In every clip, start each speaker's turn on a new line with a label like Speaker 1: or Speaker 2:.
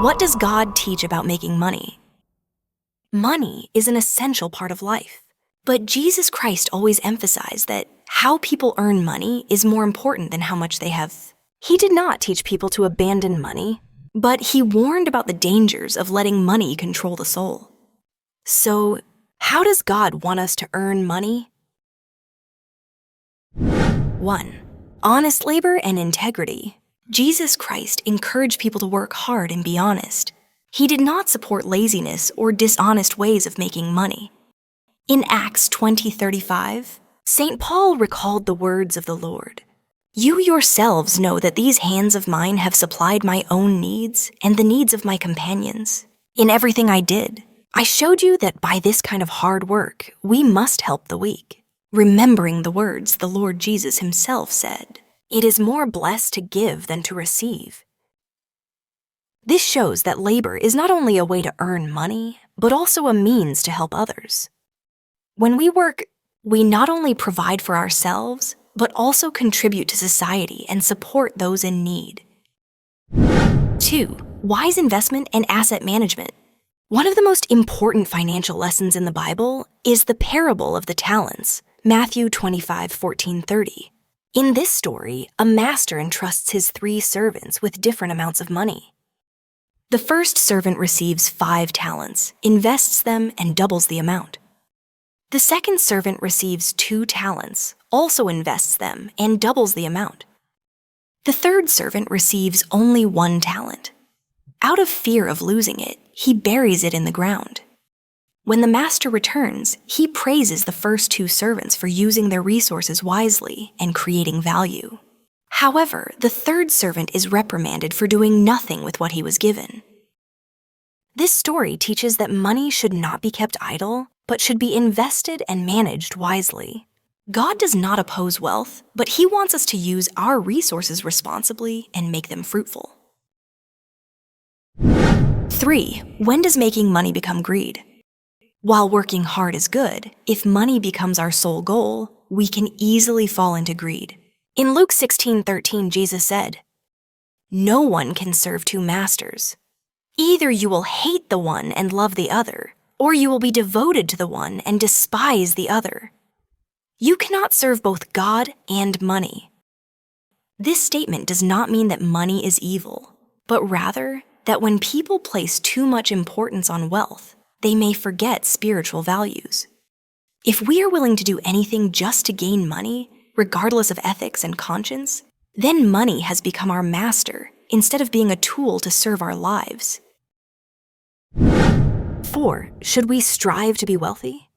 Speaker 1: What does God teach about making money? Money is an essential part of life, but Jesus Christ always emphasized that how people earn money is more important than how much they have. He did not teach people to abandon money, but he warned about the dangers of letting money control the soul. So, how does God want us to earn money? 1. Honest labor and integrity. Jesus Christ encouraged people to work hard and be honest. He did not support laziness or dishonest ways of making money. In Acts 20:35, St. Paul recalled the words of the Lord. "You yourselves know that these hands of mine have supplied my own needs and the needs of my companions. In everything I did, I showed you that by this kind of hard work, we must help the weak." Remembering the words the Lord Jesus himself said, "It is more blessed to give than to receive." This shows that labor is not only a way to earn money, but also a means to help others. When we work, we not only provide for ourselves, but also contribute to society and support those in need. 2. Wise investment and asset management. One of the most important financial lessons in the Bible is the parable of the talents, Matthew 25:14-30. In this story, a master entrusts his 3 servants with different amounts of money. The first servant receives 5 talents, invests them, and doubles the amount. The second servant receives 2 talents, also invests them, and doubles the amount. The third servant receives only 1 talent. Out of fear of losing it, he buries it in the ground. When the master returns, he praises the first 2 servants for using their resources wisely and creating value. However, the third servant is reprimanded for doing nothing with what he was given. This story teaches that money should not be kept idle, but should be invested and managed wisely. God does not oppose wealth, but he wants us to use our resources responsibly and make them fruitful. 3. When does making money become greed? While working hard is good, if money becomes our sole goal, we can easily fall into greed. In Luke 16:13, Jesus said, "No one can serve 2 masters. Either you will hate the one and love the other, or you will be devoted to the one and despise the other. You cannot serve both God and money." This statement does not mean that money is evil, but rather that when people place too much importance on wealth, they may forget spiritual values. If we are willing to do anything just to gain money, regardless of ethics and conscience, then money has become our master instead of being a tool to serve our lives. 4. Should we strive to be wealthy?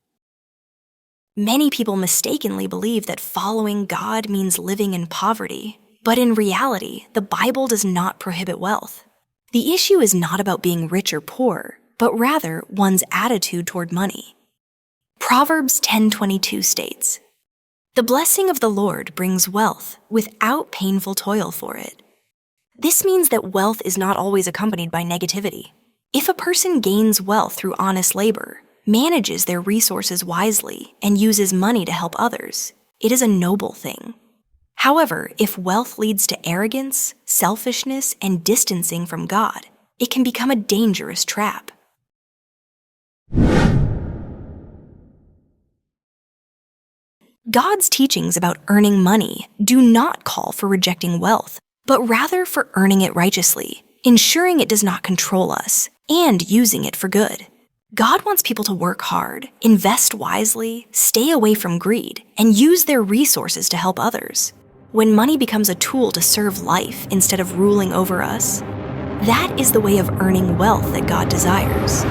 Speaker 1: Many people mistakenly believe that following God means living in poverty, but in reality, the Bible does not prohibit wealth. The issue is not about being rich or poor, but rather one's attitude toward money. Proverbs 10:22 states, "The blessing of the Lord brings wealth without painful toil for it." This means that wealth is not always accompanied by negativity. If a person gains wealth through honest labor, manages their resources wisely, and uses money to help others, it is a noble thing. However, if wealth leads to arrogance, selfishness, and distancing from God, it can become a dangerous trap. God's teachings about earning money do not call for rejecting wealth, but rather for earning it righteously, ensuring it does not control us, and using it for good. God wants people to work hard, invest wisely, stay away from greed, and use their resources to help others. When money becomes a tool to serve life instead of ruling over us, that is the way of earning wealth that God desires.